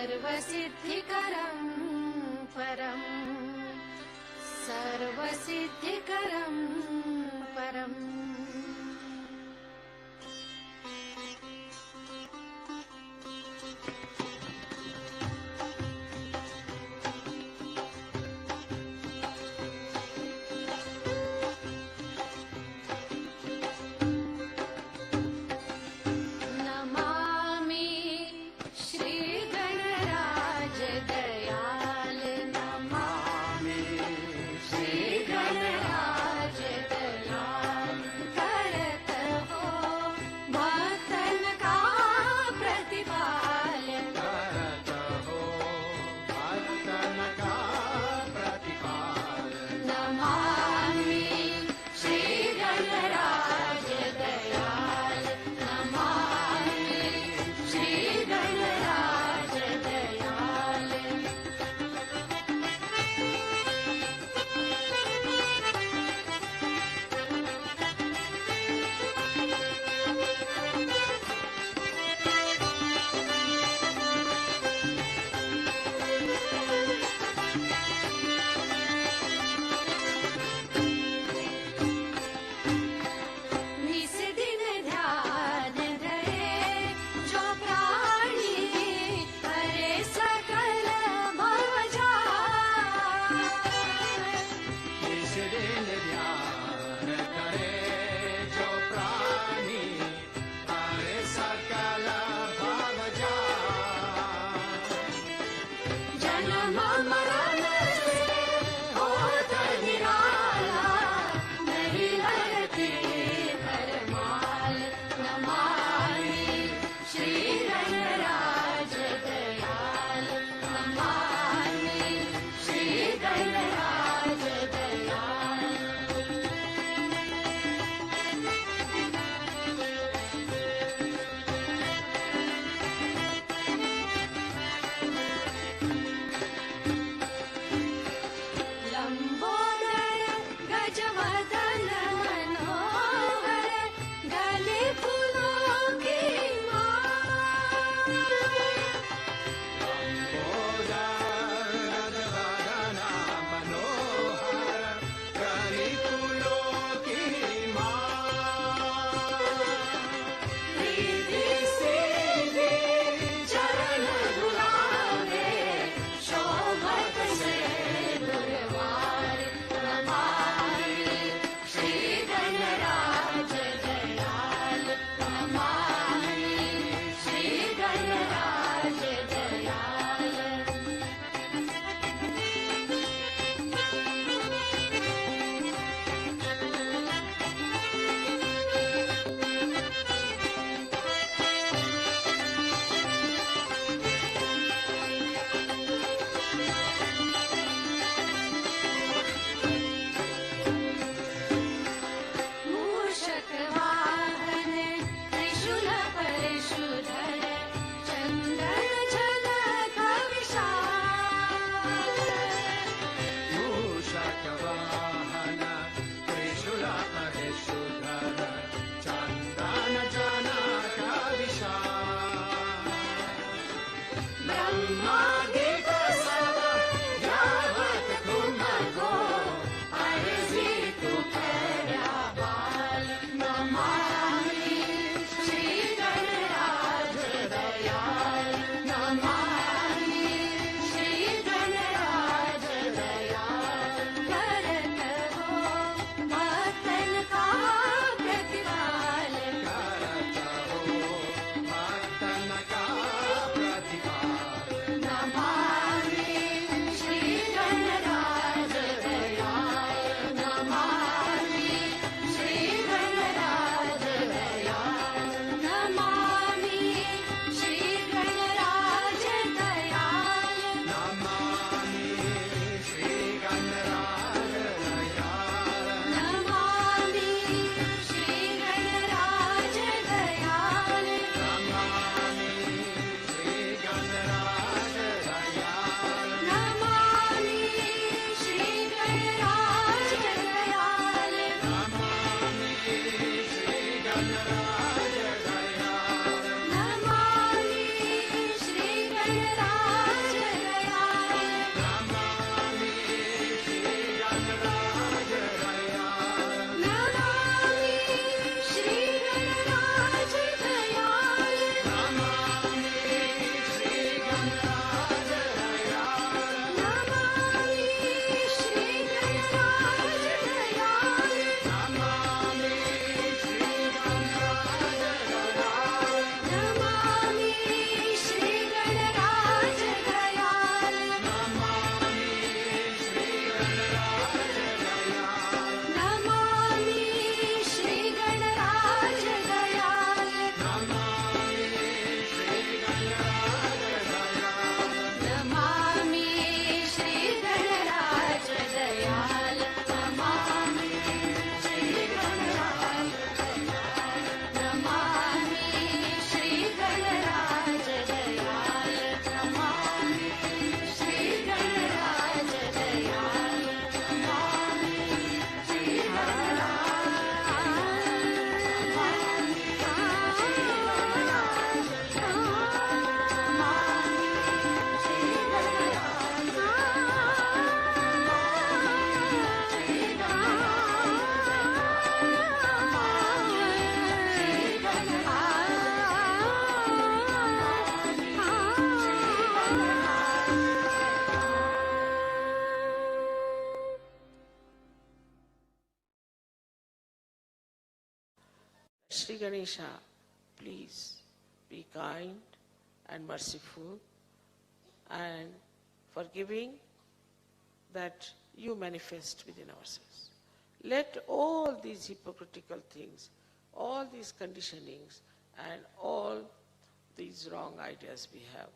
सर्वसिद्धिकरं परं सर्वसिद्धिकरं परम् नमामि श्री गणराज Sri Ganesha, please be kind and merciful and forgiving that you manifest within ourselves. Let all these hypocritical things, all these conditionings and all these wrong ideas we have,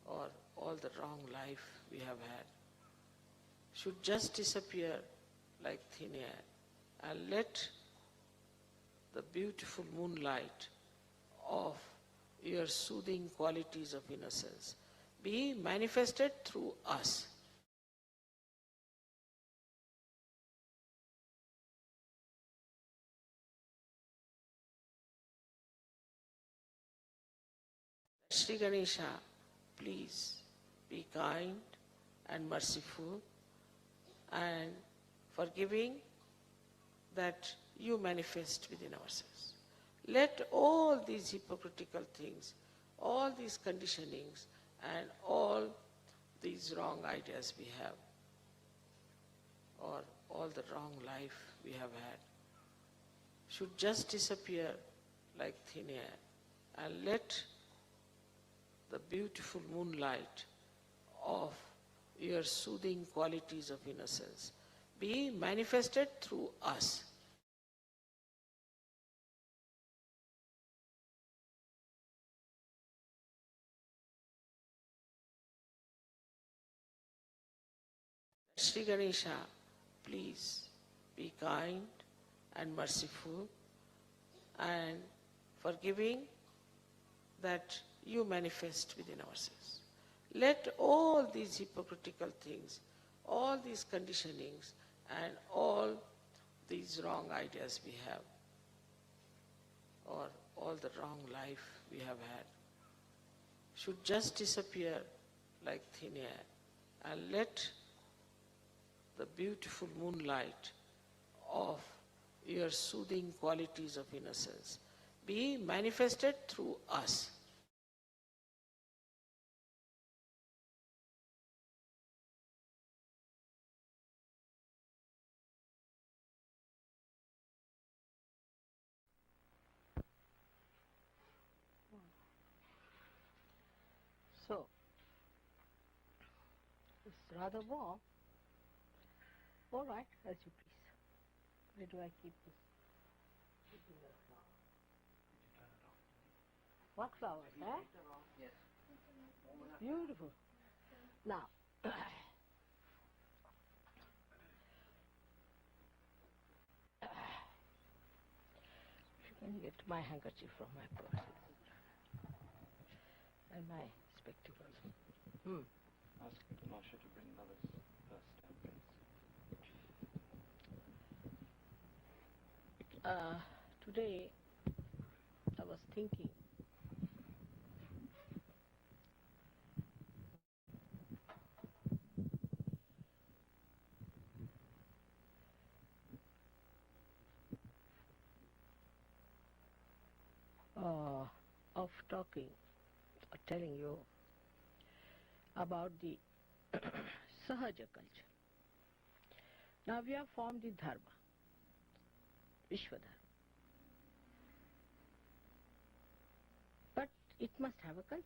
or all the wrong life we have had, should just disappear like thin air, and let the beautiful moonlight of your soothing qualities of innocence be manifested through us. Sri Ganesha, please be kind and merciful and forgiving that you manifest within ourselves. Let all these hypocritical things, all these conditionings and all these wrong ideas we have, or all the wrong life we have had, should just disappear like thin air, and let the beautiful moonlight of your soothing qualities of innocence be manifested through us. Sri Ganesha, please be kind and merciful and forgiving that you manifest within ourselves. Let all these hypocritical things, all these conditionings and all these wrong ideas we have, or all the wrong life we have had, should just disappear like thin air, and let the beautiful moonlight of your soothing qualities of innocence be manifested through us. So, it's rather warm. All right, as you please. Where do I keep this? What flowers, eh? Yes. Beautiful. Now, can you get my handkerchief from my purse? And my spectacles. Ask Masha to bring another stamp, please. Today, I was thinking of talking or telling you about the Sahaja culture. Now we have formed the Dharma, Vishwadharma. But it must have a culture.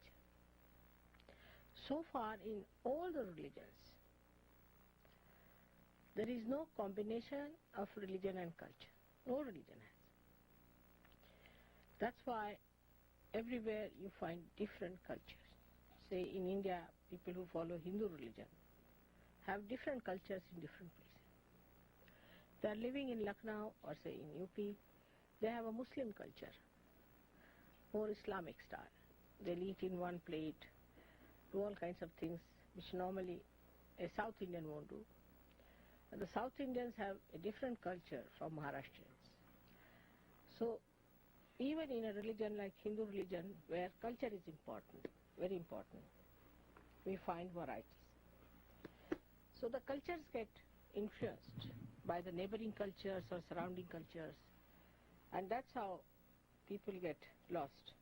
So far in all the religions, there is no combination of religion and culture. No religion has. That's why everywhere you find different cultures. Say in India, people who follow Hindu religion have different cultures in different places. They are living in Lucknow or say in UP, they have a Muslim culture, more Islamic style. They'll eat in one plate, do all kinds of things which normally a South Indian won't do. And the South Indians have a different culture from Maharashtrians. So even in a religion like Hindu religion, where culture is important, very important, we find varieties. So the cultures get influenced by the neighboring cultures or surrounding cultures, and that's how people get lost.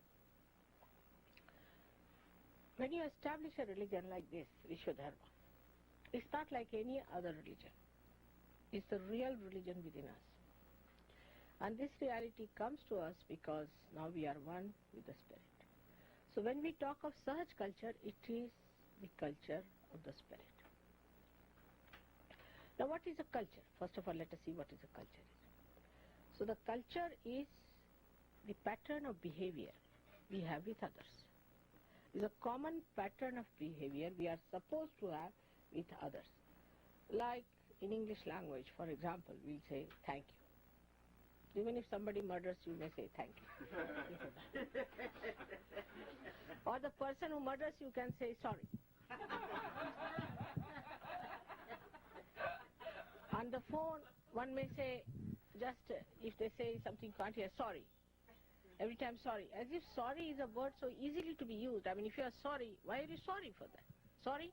When you establish a religion like this, Vishwadharma, it's not like any other religion. It's the real religion within us. And this reality comes to us because now we are one with the spirit. So when we talk of Sahaj culture, it is the culture of the spirit. Now what is a culture? First of all, let us see what is a culture. So the culture is the pattern of behavior we have with others. It's a common pattern of behavior we are supposed to have with others. Like in English language, for example, we'll say thank you. Even if somebody murders you, may say thank you. Or the person who murders you can say sorry. On the phone, one may say, just if they say something you can't hear, sorry. Every time sorry. As if sorry is a word so easily to be used. I mean, if you are sorry, why are you sorry for that? Sorry?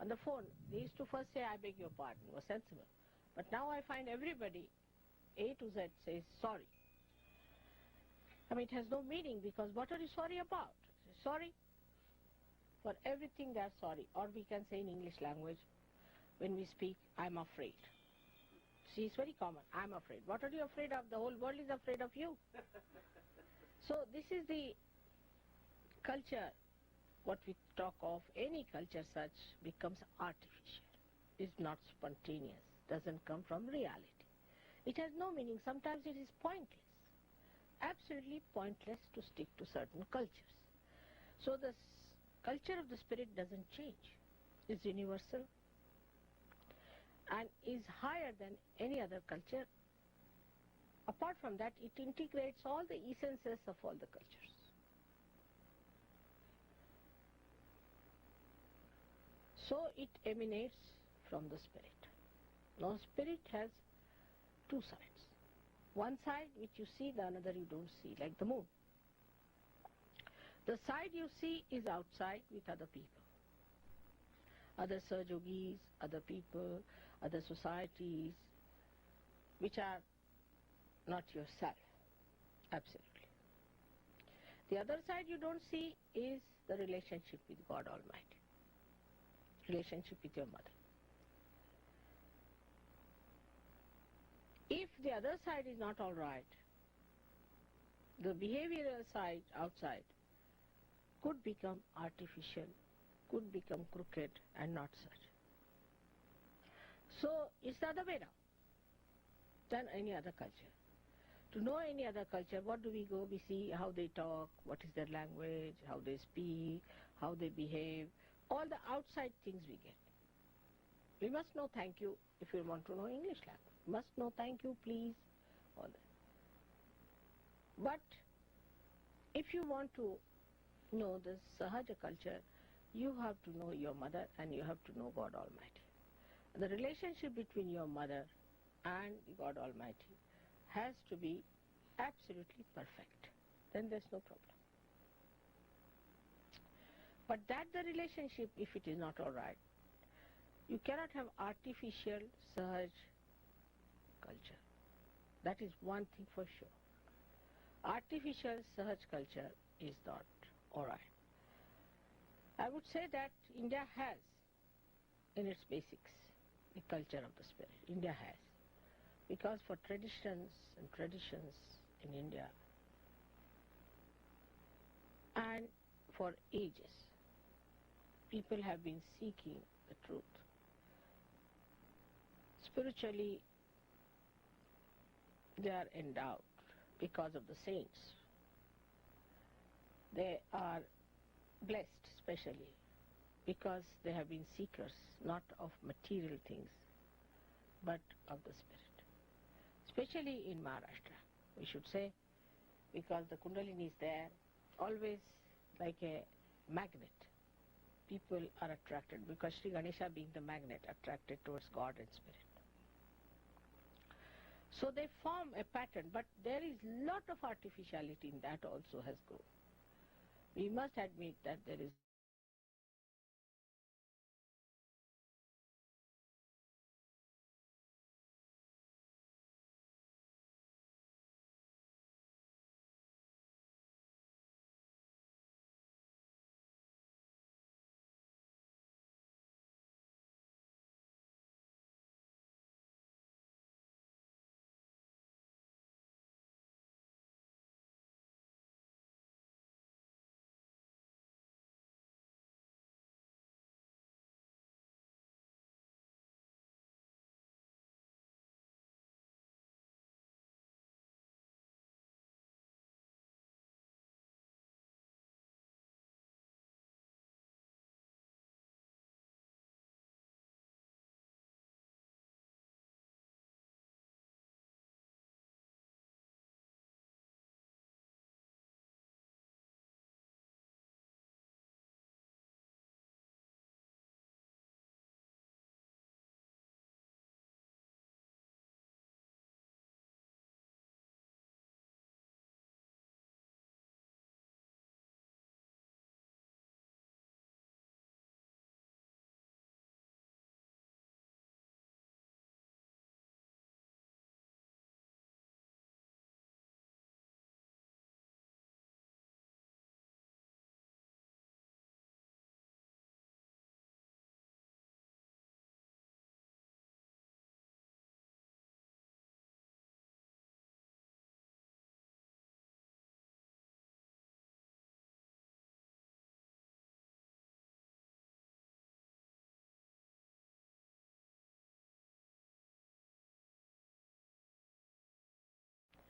On the phone, they used to first say, I beg your pardon, was sensible. But now I find everybody, A to Z, says sorry. I mean, it has no meaning because what are you sorry about? Sorry. For everything they are sorry. Or we can say in English language, when we speak, I'm afraid. See, it's very common. I'm afraid. What are you afraid of? The whole world is afraid of you. So this is the culture, what we talk of, any culture such becomes artificial, is not spontaneous, doesn't come from reality. It has no meaning. Sometimes it is pointless, absolutely pointless to stick to certain cultures. So the culture of the spirit doesn't change, is universal and is higher than any other culture. Apart from that, it integrates all the essences of all the cultures. So it emanates from the spirit. Now spirit has two sides. One side which you see, the another you don't see, like the moon. The side you see is outside with other people. Other Sahajogis, other people, other societies, which are not yourself, absolutely. The other side you don't see is the relationship with God Almighty, relationship with your mother. If the other side is not all right, the behavioral side outside could become artificial, could become crooked and not such. So it's the other way round than any other culture. To know any other culture, what do we go? We see how they talk, what is their language, how they speak, how they behave, all the outside things we get. We must know thank you if you want to know English language. Must know thank you, please, all that. But if you want to know the Sahaja culture, you have to know your mother and you have to know God Almighty. The relationship between your mother and God Almighty has to be absolutely perfect. Then there's no problem. But that the relationship, if it is not all right, you cannot have artificial Sahaj culture. That is one thing for sure. Artificial Sahaj culture is not all right. I would say that India has, in its basics, the culture of the spirit. India has. Because for traditions and traditions in India, and for ages, people have been seeking the truth. Spiritually, they are endowed because of the saints. They are blessed specially because they have been seekers not of material things but of the spirit. Especially in Maharashtra, we should say, because the Kundalini is there, always like a magnet. People are attracted because Sri Ganesha being the magnet, attracted towards God and spirit. So they form a pattern, but there is lot of artificiality in that also has grown. We must admit that there is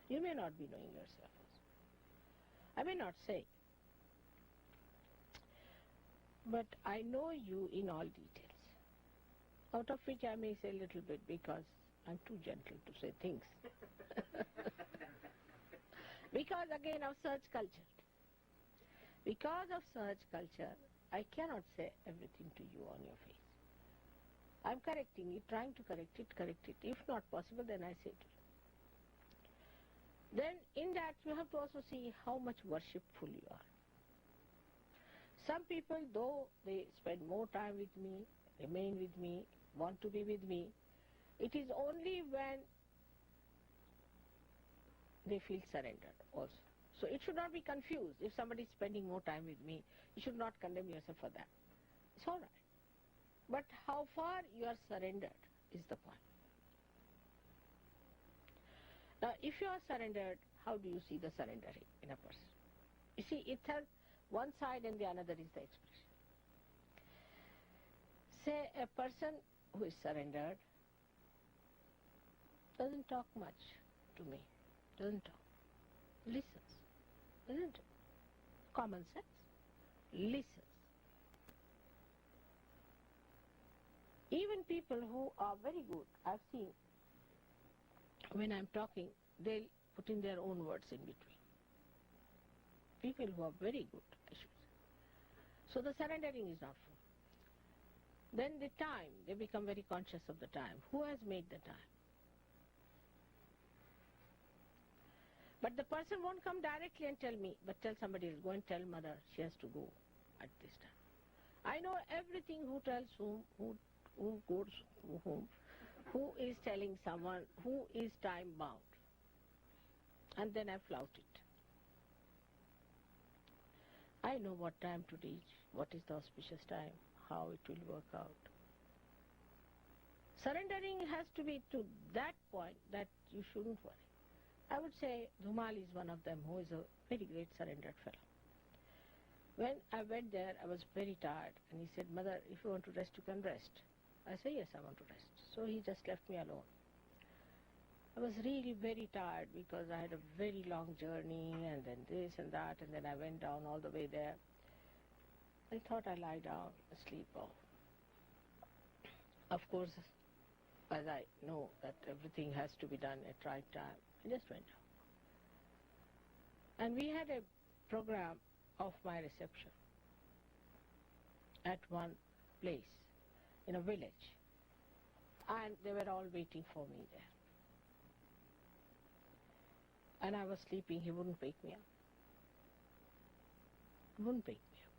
You may not be knowing yourself also. I may not say, but I know you in all details, out of which I may say a little bit because I'm too gentle to say things. Because again of search culture. Because of search culture, I cannot say everything to you on your face. I'm correcting it, trying to correct it. If not possible, then I say to you. Then in that you have to also see how much worshipful you are. Some people, though they spend more time with me, remain with me, want to be with me, it is only when they feel surrendered also. So it should not be confused. If somebody is spending more time with me, you should not condemn yourself for that. It's all right. But how far you are surrendered is the point. Now, if you are surrendered, how do you see the surrendering in a person? You see, it has one side and the another is the expression. Say a person who is surrendered doesn't talk much to me, doesn't talk, listens, isn't it? Common sense, listens. Even people who are very good, I've seen, when I'm talking, they'll put in their own words in between. People who are very good, I should say. So the surrendering is not full. Then the time, they become very conscious of the time. Who has made the time? But the person won't come directly and tell me, but tell somebody else, go and tell mother she has to go at this time. I know everything, who tells whom, who goes to whom, who is telling someone, who is time bound. And then I flout it. I know what time to reach, what is the auspicious time, how it will work out. Surrendering has to be to that point that you shouldn't worry. I would say Dhumal is one of them, who is a very great surrendered fellow. When I went there, I was very tired, and he said, Mother, if you want to rest, you can rest. I said, yes, I want to rest. So he just left me alone. I was really very tired because I had a very long journey, and then this and that, and then I went down all the way there. I thought I'd lie down, sleep off. Of course, as I know that everything has to be done at right time, I just went down. And we had a program of my reception at one place in a village, and they were all waiting for me there. And I was sleeping, he wouldn't wake me up. He wouldn't wake me up.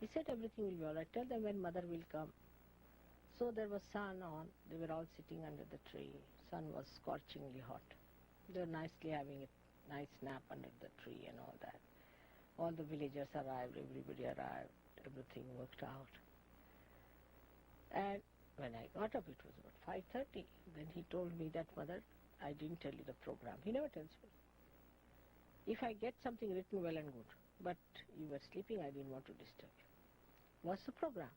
He said everything will be all right. Tell them when mother will come. So there was sun on. They were all sitting under the tree. Sun was scorchingly hot. They were nicely having a nice nap under the tree and all that. All the villagers arrived, everybody arrived, everything worked out. And when I got up, it was about 5:30. Then he told me that, Mother, I didn't tell you the program. He never tells me. If I get something written, well and good. But you were sleeping, I didn't want to disturb you. What's the program?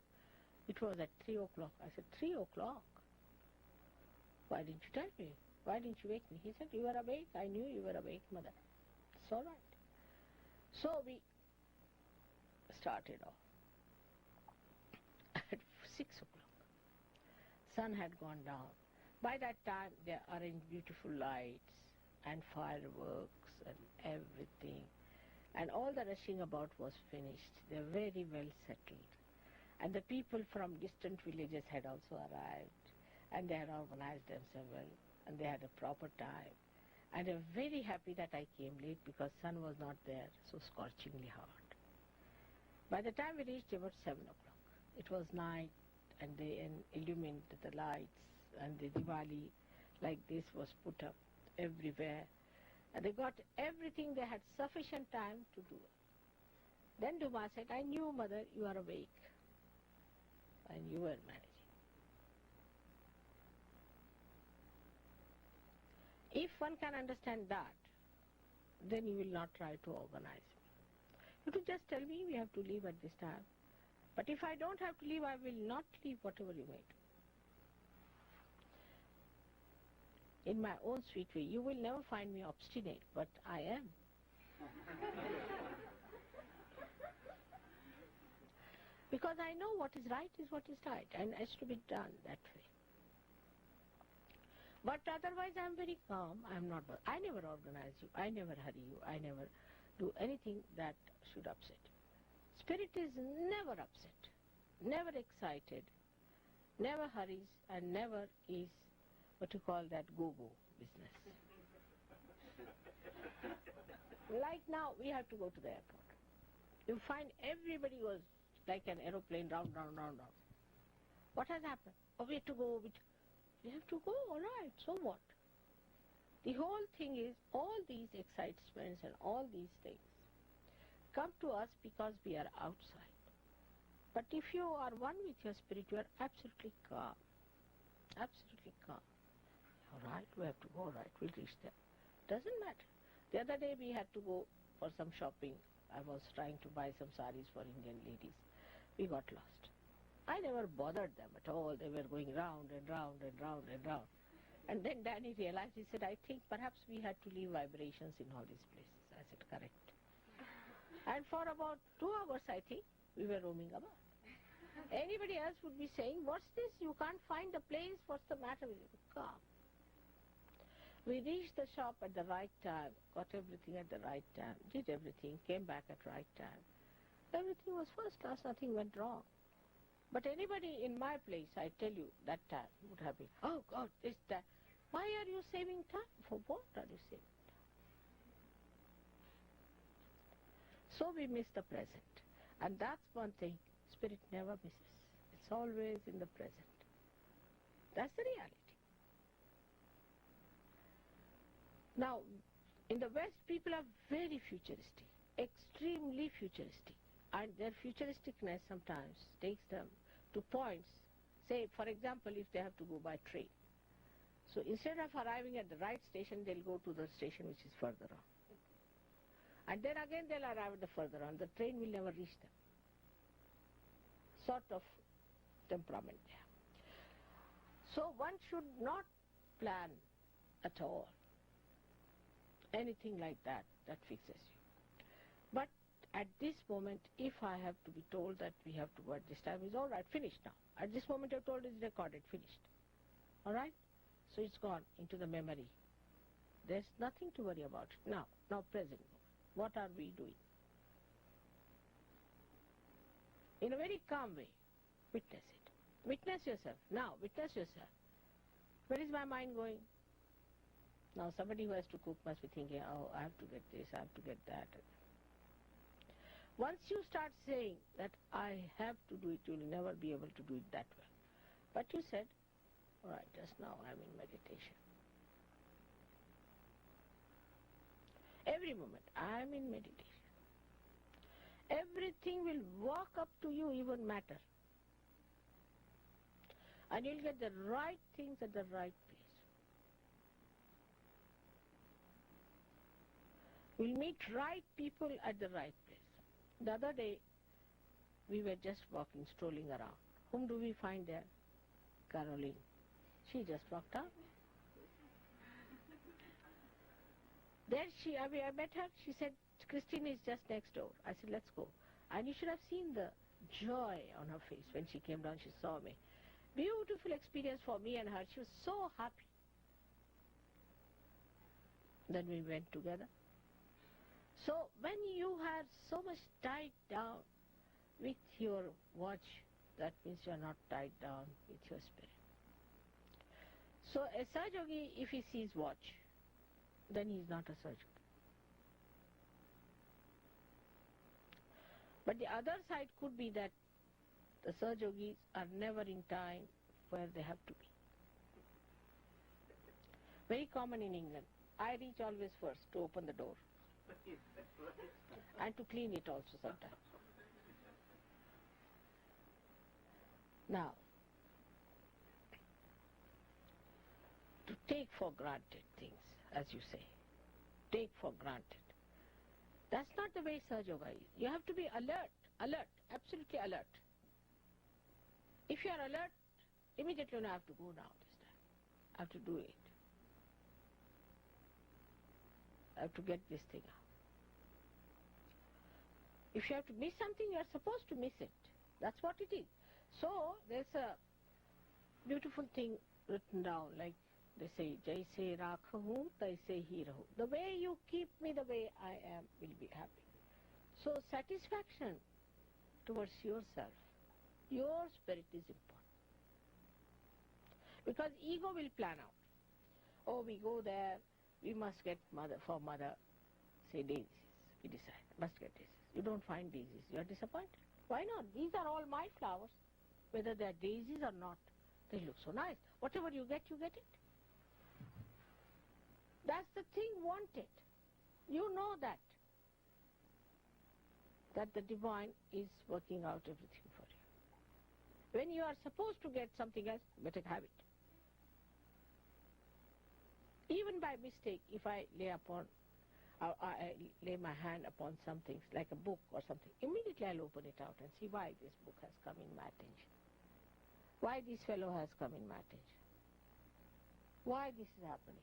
It was at 3 o'clock. I said, 3 o'clock? Why didn't you tell me? Why didn't you wake me? He said, you were awake. I knew you were awake, Mother. It's all right. So we started off at 6 o'clock. Sun had gone down. By that time, they arranged beautiful lights and fireworks and everything. And all the rushing about was finished. They were very well settled. And the people from distant villages had also arrived. And they had organized themselves well. And they had a proper time. And they were very happy that I came late because sun was not there, so scorchingly hot. By the time we reached about 7 o'clock, it was night, and they illumined the lights, and the Diwali like this was put up everywhere. And they got everything, they had sufficient time to do it. Then Duma said, I knew, Mother, you are awake. And you were managing. If one can understand that, then you will not try to organize me. You could just tell me we have to leave at this time. But if I don't have to leave, I will not leave whatever you may do. in my own sweet way. You will never find me obstinate, but I am. Because I know what is right is what is right, and has to be done that way. But otherwise I am very calm. I never organize you, I never hurry you, I never do anything that should upset you. Spirit is never upset, never excited, never hurries, and never is what you call that go-go business. Like now, we have to go to the airport. You find everybody was like an aeroplane, round, round, round, round. What has happened? Oh, we have to go. We have to go, all right, so what? The whole thing is, all these excitements and all these things come to us because we are outside. But if you are one with your spirit, you are absolutely calm. Absolutely calm. All right, we have to go, all right, we'll reach there. Doesn't matter. The other day we had to go for some shopping. I was trying to buy some saris for Indian ladies. We got lost. I never bothered them at all. They were going round and round and round and round. And then Danny realized, he said, I think perhaps we had to leave vibrations in all these places. I said, correct. And for about 2 hours, I think, we were roaming about. Anybody else would be saying, what's this? You can't find the place. What's the matter with you? Calm. We reached the shop at the right time, got everything at the right time, did everything, came back at right time. Everything was first class, nothing went wrong. But anybody in my place, I tell you, that time would have been, oh God, this, that. Why are you saving time? For what are you saving time? So we miss the present. And that's one thing Spirit never misses. It's always in the present. That's the reality. Now, in the West, people are very futuristic, extremely futuristic. And their futuristicness sometimes takes them to points. Say, for example, if they have to go by train. So instead of arriving at the right station, they'll go to the station which is further on. And then again they'll arrive at the further on. The train will never reach them. Sort of temperament there. So one should not plan at all anything like that fixes you. But at this moment, if I have to be told that we have to go at this time, it's all right, finished now. At this moment I've told it's recorded, finished. All right? So it's gone into the memory. There's nothing to worry about it. Now present moment. What are we doing? In a very calm way, witness it. Witness yourself. Now, witness yourself. Where is my mind going? Now somebody who has to cook must be thinking, oh, I have to get this, I have to get that. Once you start saying that I have to do it, you'll never be able to do it that well. But you said, all right, just now I'm in meditation. Every moment I'm in meditation. Everything will walk up to you, even matter. And you'll get the right things at the right place. We'll meet right people at the right place. The other day, we were just walking, strolling around. Whom do we find there? Caroline. She just walked out. There I met her. She said, Christine is just next door. I said, let's go. And you should have seen the joy on her face when she came down. She saw me. Beautiful experience for me and her. She was so happy. Then we went together. So when you have so much tied down with your watch, that means you are not tied down with your spirit. So a Sahaja-yogi, if he sees watch, then he is not a Sahaja-yogi. But the other side could be that the Sahaja-yogis are never in time where they have to be. Very common in England. I reach always first to open the door. And to clean it also sometimes. Now, to take for granted things, as you say, take for granted. That's not the way Sahaja Yoga is. You have to be alert, absolutely alert. If you are alert, immediately I have to go now this time. I have to do it. I have to get this thing out. If you have to miss something, you are supposed to miss it. That's what it is. So there's a beautiful thing written down, like they say, Jaise rakhu, taise hi rahu. The way you keep me the way I am will be happy. So satisfaction towards yourself, your spirit is important. Because ego will plan out. Oh, we go there, we must get for mother, say daisies. We decide, must get daisies. You don't find daisies, you are disappointed. Why not? These are all my flowers. Whether they are daisies or not, they look so nice. Whatever you get it. That's the thing wanted. You know that the divine is working out everything for you. When you are supposed to get something else, better have it. Even by mistake, if I lay my hand upon some things, like a book or something, immediately I'll open it out and see why this book has come in my attention. Why this fellow has come in my attention. Why this is happening.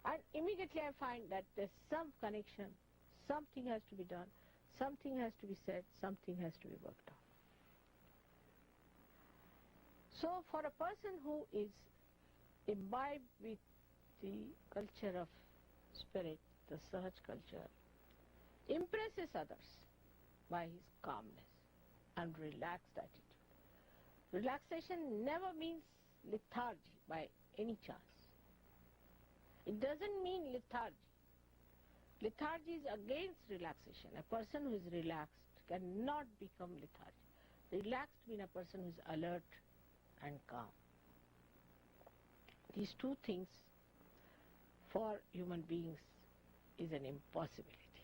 And immediately I find that there's some connection, something has to be done, something has to be said, something has to be worked out. So for a person who is imbibed with the culture of spirit, the Sahaj culture, impresses others by his calmness and relaxed attitude. Relaxation never means lethargy by any chance. It doesn't mean lethargy. Lethargy is against relaxation. A person who is relaxed cannot become lethargic. Relaxed means a person who is alert and calm. These two things for human beings is an impossibility.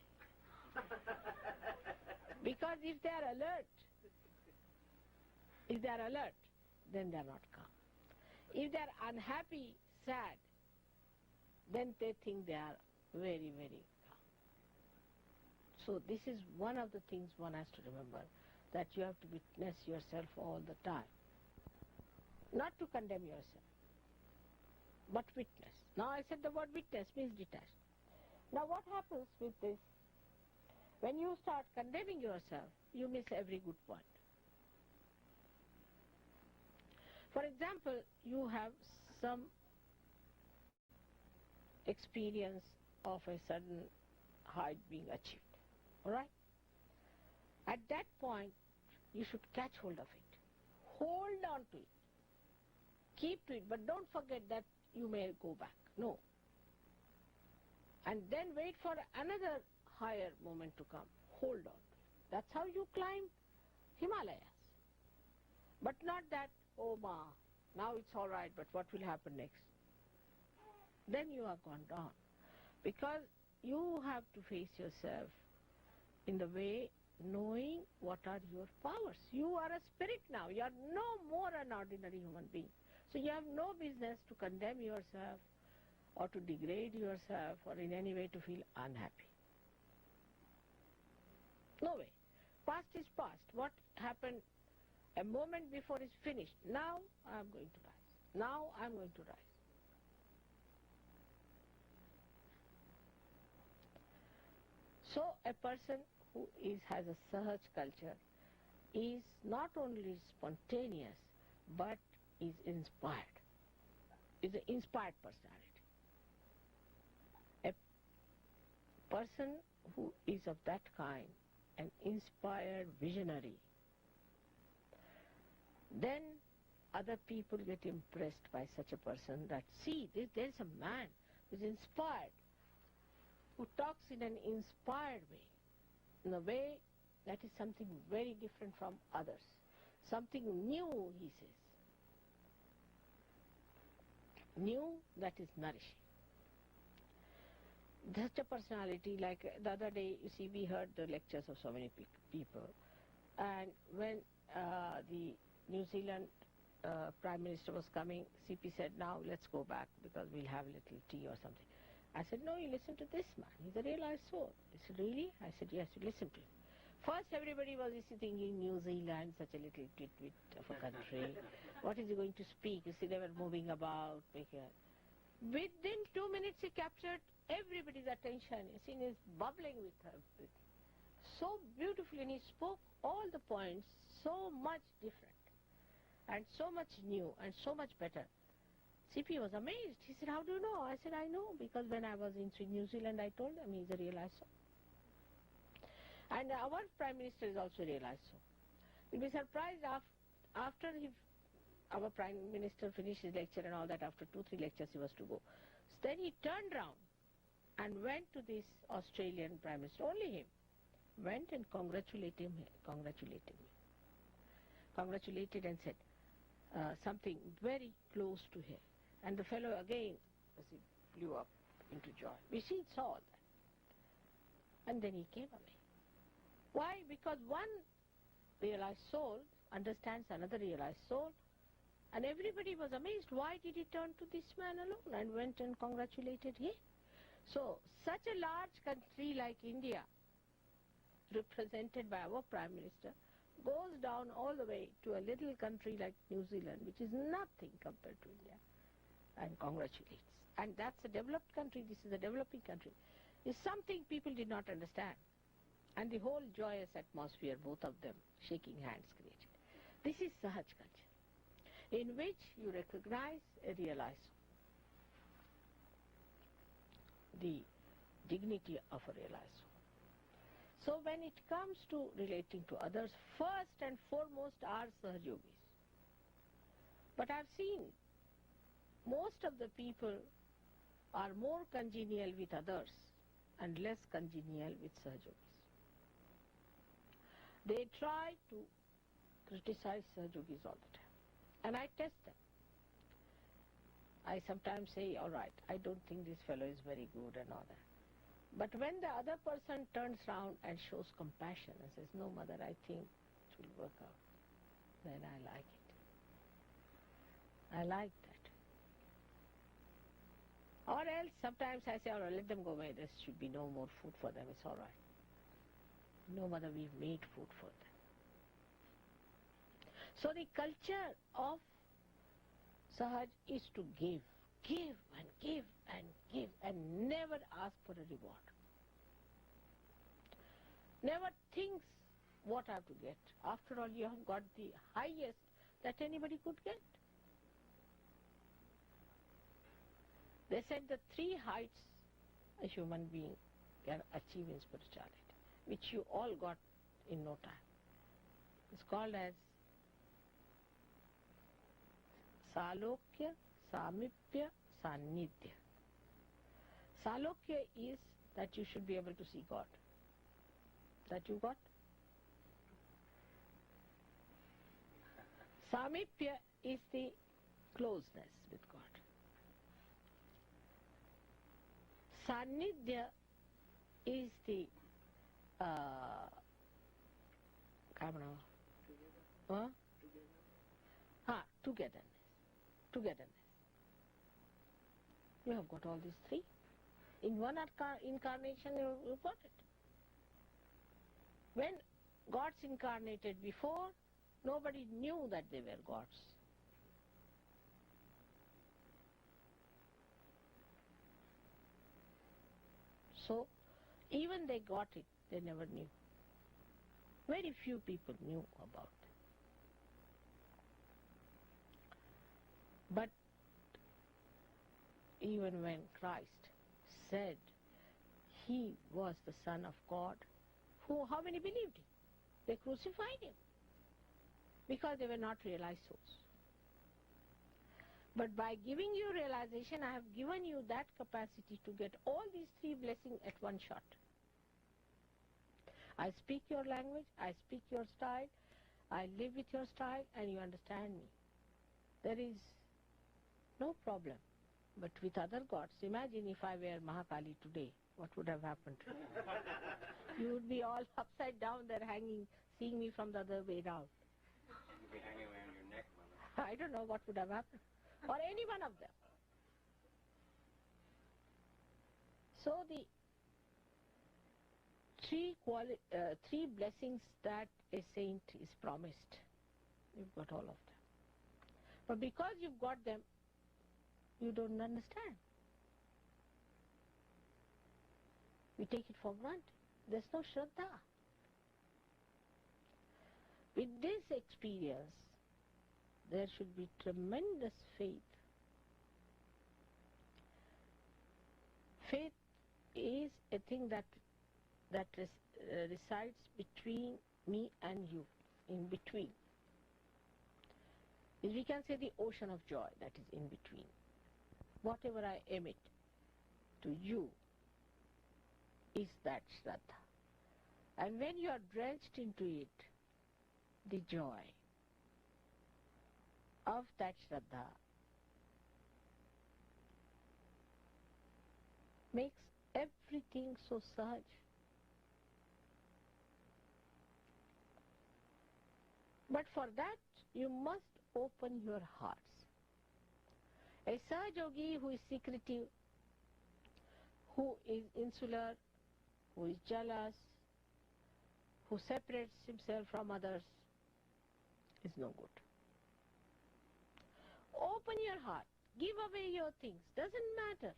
Because if they are alert, then they are not calm. If they are unhappy, sad, then they think they are very, very calm. So this is one of the things one has to remember, that you have to witness yourself all the time. Not to condemn yourself, but witness. Now I said the word witness means detached. Now what happens with this? When you start condemning yourself, you miss every good point. For example, you have some experience of a sudden height being achieved. All right? At that point, you should catch hold of it. Hold on to it. Keep to it, but don't forget that you may go back. No. And then wait for another higher moment to come. Hold on to it. That's how you climb Himalayas. But not that, oh ma, now it's all right, but what will happen next? Then you are gone down. Because you have to face yourself in the way knowing what are your powers. You are a spirit now. You are no more an ordinary human being. So you have no business to condemn yourself or to degrade yourself or in any way to feel unhappy. No way. Past is past. What happened a moment before is finished. Now I am going to rise. Now I am going to rise. So a person who has a Sahaj culture is not only spontaneous but is inspired, is an inspired personality. A person who is of that kind, an inspired visionary, then other people get impressed by such a person that, see, there's a man who's inspired, who talks in an inspired way, in a way that is something very different from others. Something new, he says. New that is nourishing. Such a personality, like the other day, you see, we heard the lectures of so many people. And when the New Zealand Prime Minister was coming, CP said, now let's go back because we'll have a little tea or something. I said, no, you listen to this man. He's a realized soul. He said, really? I said, yes, you listen to him. First, everybody was thinking New Zealand, such a little tidbit of a country. What is he going to speak? You see, they were moving about. Within 2 minutes, he captured everybody's attention. The scene is bubbling with her. So beautifully, and he spoke all the points so much different and so much new and so much better. CP was amazed. He said, how do you know? I said, I know, because when I was in New Zealand, I told them he's a real ISO. And our Prime Minister is also a real ISO. You'll be surprised after our Prime Minister finished his lecture and all that, after 2-3 lectures he was to go. So then he turned round and went to this Australian Prime Minister, only him, went and congratulated and said something very close to him. And the fellow again, as he blew up into joy. We saw all that. And then he came away. Why? Because one realized soul understands another realized soul, and everybody was amazed. Why did he turn to this man alone and went and congratulated him? So, such a large country like India, represented by our Prime Minister, goes down all the way to a little country like New Zealand, which is nothing compared to India, and congratulates. And that's a developed country, this is a developing country. It's something people did not understand. And the whole joyous atmosphere, both of them shaking hands, created. This is Sahaj culture, in which you recognize a realized the dignity of a realized soul. So when it comes to relating to others, first and foremost are Sahajogis. But I've seen most of the people are more congenial with others and less congenial with Sahajogis. They try to criticize Sahajogis all the time. And I test them. I sometimes say, all right, I don't think this fellow is very good and all that. But when the other person turns round and shows compassion and says, no, mother, I think it will work out, then I like it. I like that. Or else sometimes I say, all right, let them go away. There should be no more food for them. It's all right. No, mother, we've made food for them. So the culture of Sahaj is to give and give and give and never ask for a reward. Never thinks what I have to get. After all, you have got the highest that anybody could get. They said the 3 heights a human being can achieve in spirituality, which you all got in no time. It's called as Salokya, Samipya, Sannidhya. Salokya is that you should be able to see God. That you got? Samipya is the closeness with God. Sannidhya is the togetherness. You have got all these 3. In one incarnation you got it. When gods incarnated before, nobody knew that they were gods. So, even they got it, they never knew. Very few people knew about it. But even when Christ said he was the Son of God, how many believed him? They crucified him because they were not realized souls. But by giving you realization, I have given you that capacity to get all these 3 blessings at one shot. I speak your language, I speak your style, I live with your style, and you understand me. There is no problem. But with other gods, imagine if I were Mahakali today, what would have happened? You would be all upside down there hanging, seeing me from the other way round. You'd be hanging around your neck, Mother. I don't know what would have happened. Or any one of them. So the 3 blessings that a saint is promised, you've got all of them. But because you've got them, you don't understand. We take it for granted. There's no Shraddha. With this experience, there should be tremendous faith. Faith is a thing that resides between me and you, in between. We can say the ocean of joy that is in between. Whatever I emit to you is that Shraddha. And when you are drenched into it, the joy of that Shraddha makes everything so sahaj. But for that, you must open your hearts. A Sahajogi who is secretive, who is insular, who is jealous, who separates himself from others, is no good. Open your heart. Give away your things. Doesn't matter.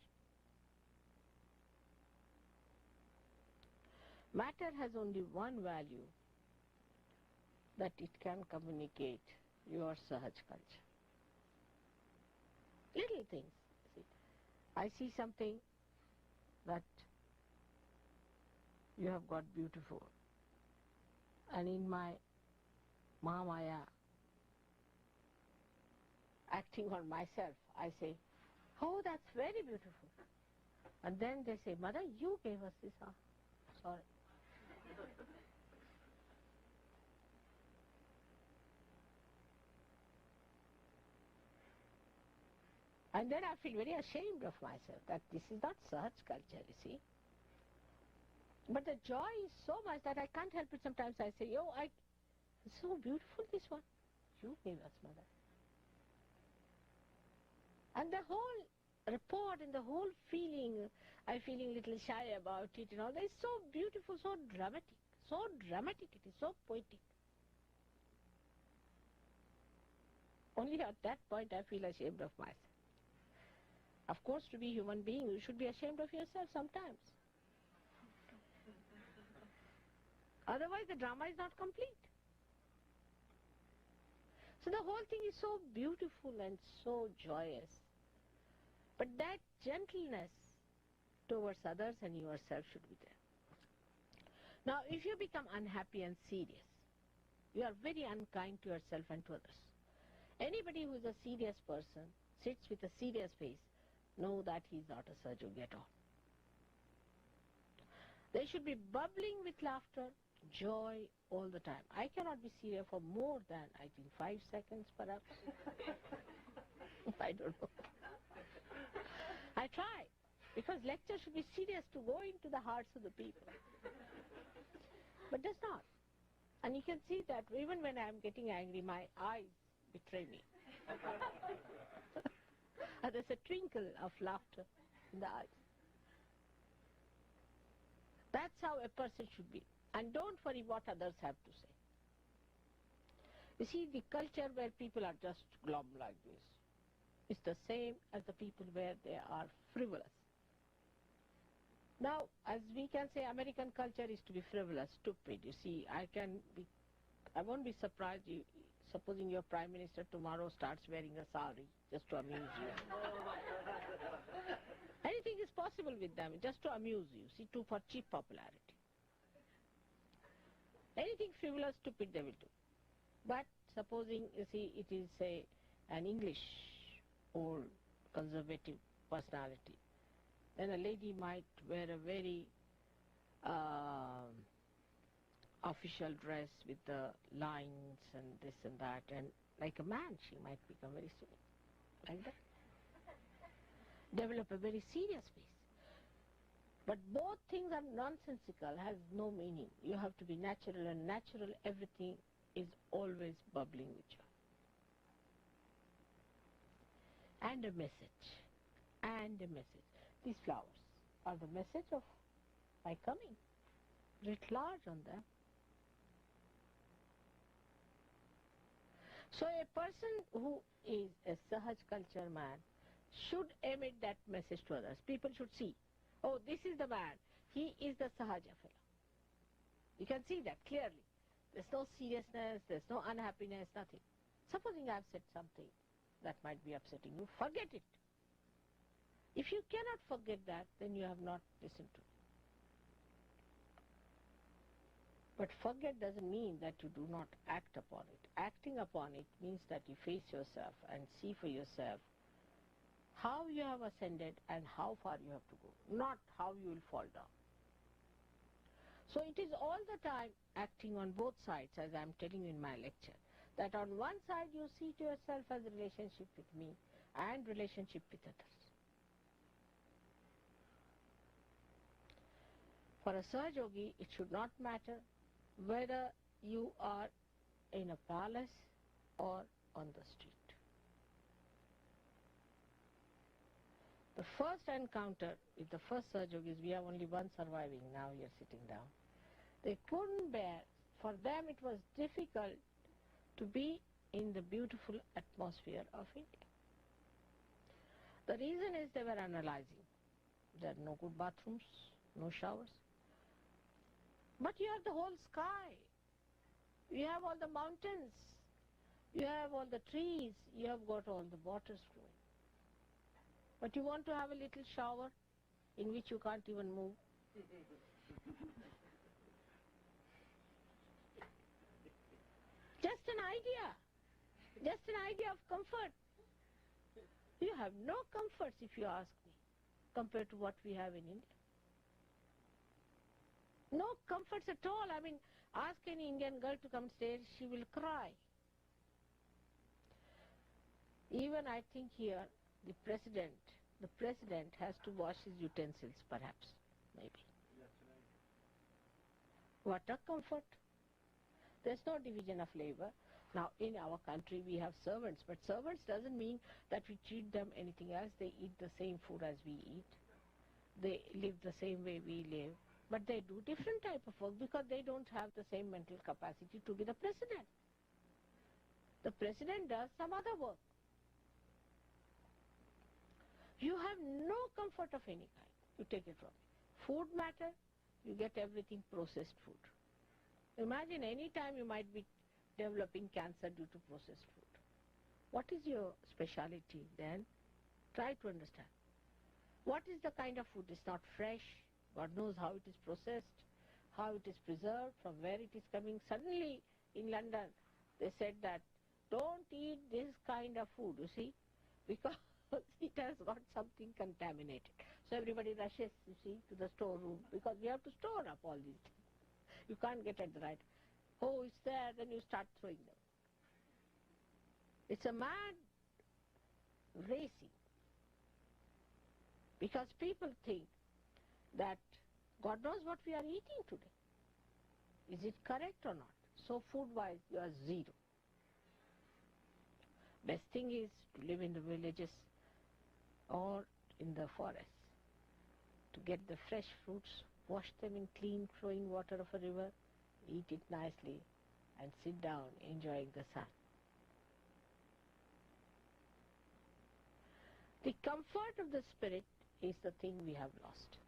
Matter has only one value, that it can communicate your Sahaj culture. Little things. See, I see something that you have got beautiful, and in my Mahamaya, acting on myself, I say, oh, that's very beautiful. And then they say, Mother, you gave us this. Sorry. And then I feel very ashamed of myself that this is not Sahaj culture, you see. But the joy is so much that I can't help it. Sometimes I say, it's so beautiful, this one. You gave us, Mother. And the whole report and the whole feeling, I'm feeling a little shy about it and all that, is so beautiful, so dramatic. So dramatic it is, so poetic. Only at that point I feel ashamed of myself. Of course, to be a human being, you should be ashamed of yourself sometimes. Otherwise, the drama is not complete. So the whole thing is so beautiful and so joyous. But that gentleness towards others and yourself should be there. Now, if you become unhappy and serious, you are very unkind to yourself and to others. Anybody who is a serious person, sits with a serious face, know that he is not a Sahajogi at all. They should be bubbling with laughter, joy all the time. I cannot be serious for more than, I think, 5 seconds perhaps. I don't know. I try, because lecture should be serious to go into the hearts of the people. But does not. And you can see that even when I am getting angry, my eyes betray me. There's a twinkle of laughter in the eyes. That's how a person should be. And don't worry what others have to say. You see, the culture where people are just glum like this is the same as the people where they are frivolous. Now, as we can say, American culture is to be frivolous, stupid. You see, I won't be surprised supposing your Prime Minister tomorrow starts wearing a sari just to amuse you. Anything is possible with them, just to amuse you, see, for cheap popularity. Anything frivolous, stupid they will do. But supposing, you see, it is, say, an English old conservative personality, then a lady might wear a very official dress with the lines and this and that, and like a man she might become very silly, like that. Develop a very serious face. But both things are nonsensical, has no meaning. You have to be natural, and natural everything is always bubbling with joy. And a message. And a message. These flowers are the message of my coming. Writ large on them. So a person who is a Sahaj culture man should emit that message to others. People should see, oh, this is the man, he is the Sahaja fellow. You can see that clearly. There's no seriousness, there's no unhappiness, nothing. Supposing I've said something that might be upsetting you, forget it. If you cannot forget that, then you have not listened to me. But forget doesn't mean that you do not act upon it. Acting upon it means that you face yourself and see for yourself how you have ascended and how far you have to go, not how you will fall down. So it is all the time acting on both sides, as I am telling you in my lecture, that on one side you see to yourself as a relationship with me and relationship with others. For a Sahajogi, it should not matter whether you are in a palace or on the street. The first encounter with the first Sahajogis, we have only one surviving now here sitting down. They couldn't bear, for them it was difficult to be in the beautiful atmosphere of India. The reason is they were analyzing. There are no good bathrooms, no showers. But you have the whole sky. You have all the mountains. You have all the trees. You have got all the waters flowing. But you want to have a little shower in which you can't even move. Just an idea. Just an idea of comfort. You have no comforts, if you ask me, compared to what we have in India. No comforts at all. I mean, ask any Indian girl to come stay, she will cry. Even I think here, the president has to wash his utensils, perhaps, maybe. What a comfort. There's no division of labor. Now, in our country, we have servants, but servants doesn't mean that we treat them anything else. They eat the same food as we eat. They live the same way we live. But they do different type of work because they don't have the same mental capacity to be the president. The president does some other work. You have no comfort of any kind. You take it from me. Food matter, you get everything processed food. Imagine any time you might be developing cancer due to processed food. What is your speciality then? Try to understand. What is the kind of food? It's not fresh. God knows how it is processed, how it is preserved, from where it is coming. Suddenly in London they said that don't eat this kind of food, you see, because it has got something contaminated. So everybody rushes, you see, to the storeroom because we have to store up all these things. You can't get at the right. Oh, it's there, then you start throwing them. It's a mad racing because people think that God knows what we are eating today. Is it correct or not? So food-wise, you are zero. Best thing is to live in the villages or in the forests, to get the fresh fruits, wash them in clean flowing water of a river, eat it nicely, and sit down enjoying the sun. The comfort of the spirit is the thing we have lost.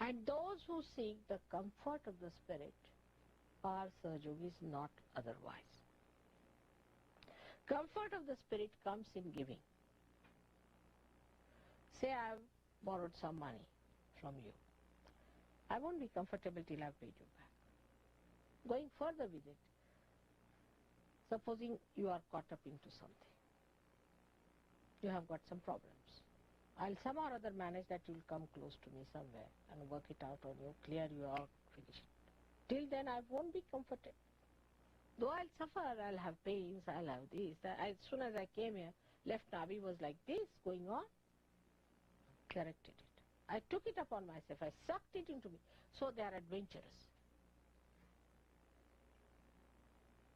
And those who seek the comfort of the spirit are Sahajogis, not otherwise. Comfort of the spirit comes in giving. Say I have borrowed some money from you. I won't be comfortable till I've paid you back. Going further with it, supposing you are caught up into something. You have got some problems. I'll somehow or other manage that you'll come close to me somewhere and work it out on you, clear you out, finish it. Till then I won't be comforted. Though I'll suffer, I'll have pains, I'll have this. As soon as I came here, left Nabi was like this, going on. Corrected it. I took it upon myself. I sucked it into me. So they are adventurous.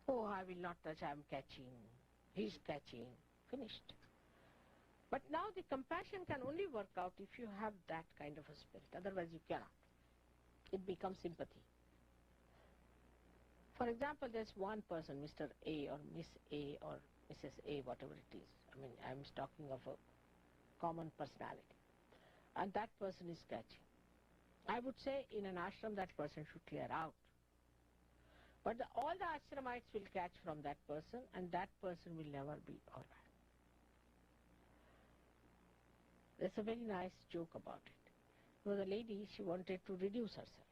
Oh, I will not touch, I'm catching. He's catching. Finished. But now the compassion can only work out if you have that kind of a spirit. Otherwise you cannot. It becomes sympathy. For example, there's one person, Mr. A or Miss A or Mrs. A, whatever it is. I mean, I'm talking of a common personality. And that person is catching. I would say in an ashram that person should clear out. But all the ashramites will catch from that person, and that person will never be all right. There's a very nice joke about it. There was a lady, she wanted to reduce herself.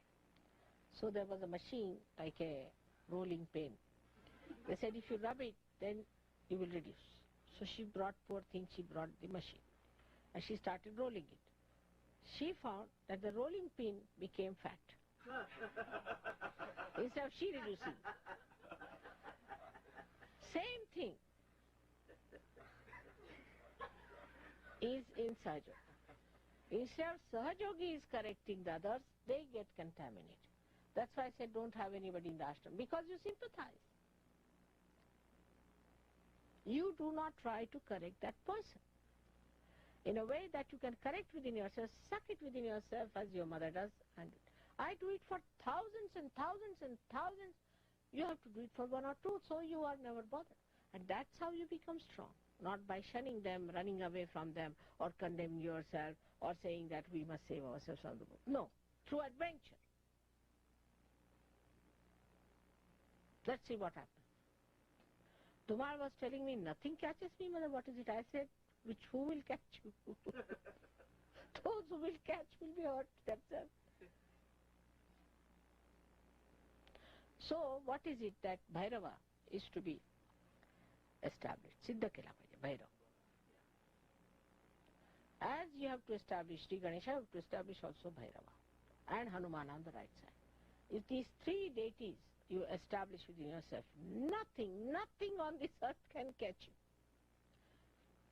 So there was a machine like a rolling pin. They said if you rub it, then you will reduce. So she brought, poor thing, she brought the machine and she started rolling it. She found that the rolling pin became fat instead of she reducing. Same thing is in Sahaja. Instead of Sahajogi is correcting the others, they get contaminated. That's why I said don't have anybody in the ashram, because you sympathize. You do not try to correct that person. In a way that you can correct within yourself, suck it within yourself as your mother does. And I do it for thousands and thousands and thousands. You have to do it for one or two, so you are never bothered. And that's how you become strong. Not by shunning them, running away from them, or condemning yourself, or saying that we must save ourselves from the book. No, through adventure. Let's see what happens. Tumar was telling me, nothing catches me, mother, what is it? I said, who will catch you? Those who will catch will be hurt themselves. So, what is it that Bhairava is to be established? Siddha kela pahiye, Bhairava. As you have to establish Sri Ganesha, you have to establish also Bhairava and Hanuman on the right side. If these three deities you establish within yourself, nothing on this earth can catch you.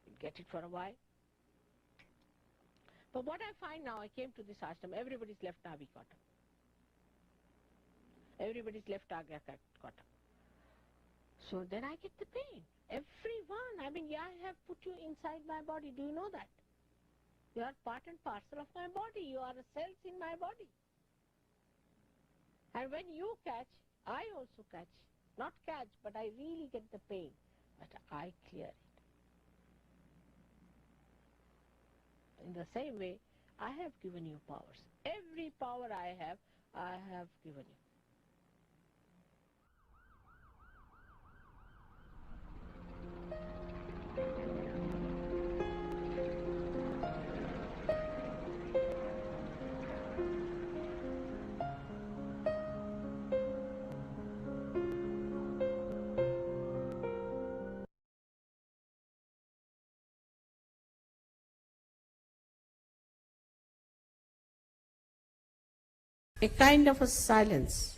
You get it for a while. But what I find now, I came to this ashram, everybody's left Navi Kota. Everybody's left Agya Kota. So then I get the pain. Everyone. I mean, I have put you inside my body. Do you know that? You are part and parcel of my body. You are cells in my body. And when you catch, I also catch. Not catch, but I really get the pain. But I clear it. In the same way, I have given you powers. Every power I have given you. A kind of a silence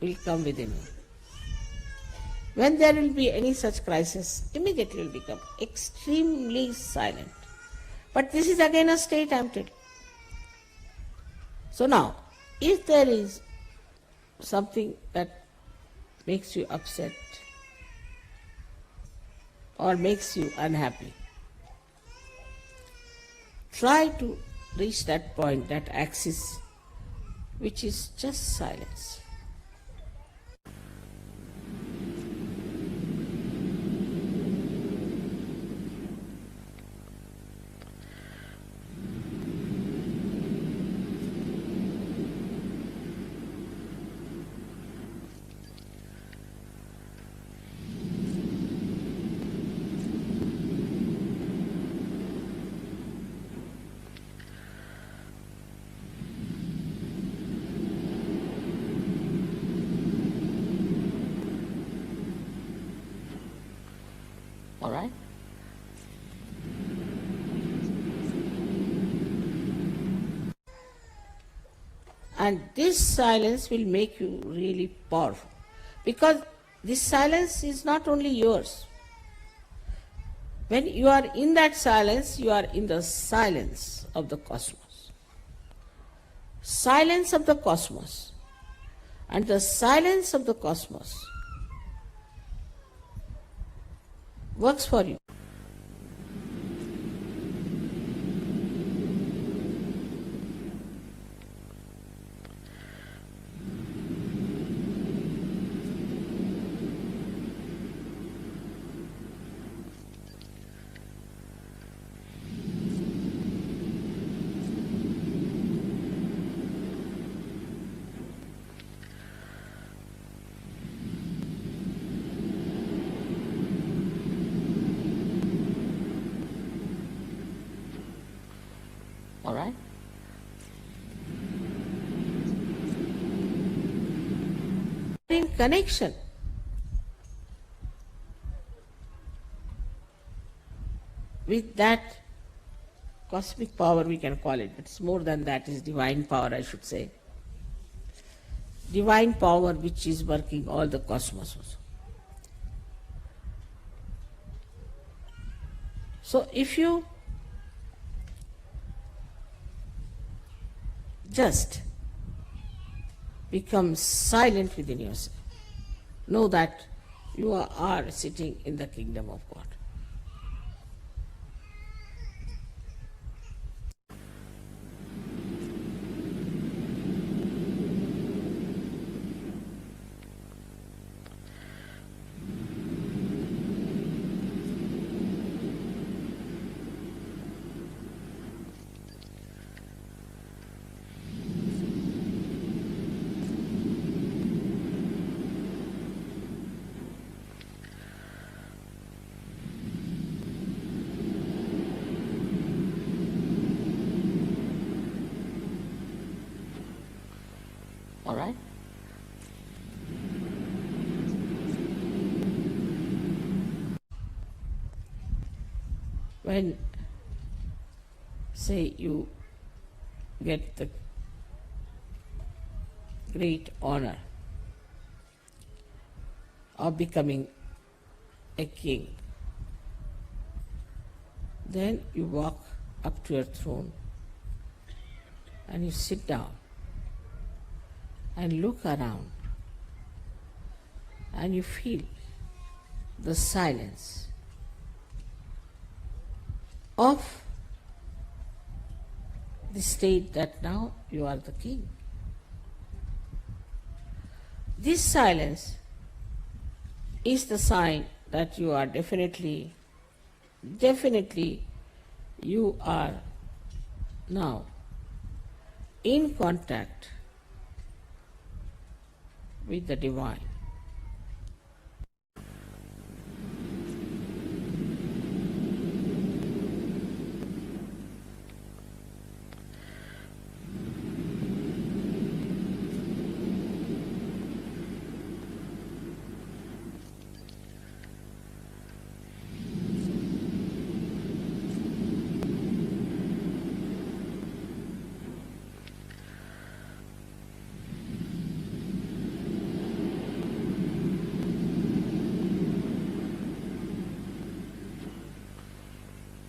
will come within you. When there will be any such crisis, immediately will become extremely silent. But this is again a state I am telling. So now, if there is something that makes you upset or makes you unhappy, try to reach that point, that axis, which is just silence. All right? And this silence will make you really powerful. Because this silence is not only yours. When you are in that silence, you are in the silence of the cosmos. Silence of the cosmos. And the silence of the cosmos works for you. All right? In connection with that cosmic power, we can call it. It's more than that, is divine power, I should say. Divine power which is working all the cosmos also. So if you just become silent within yourself, know that you are sitting in the kingdom of God. All right? When, say, you get the great honor of becoming a king, then you walk up to your throne and you sit down and look around and you feel the silence of the state that now you are the king. This silence is the sign that you are definitely you are now in contact with the divine.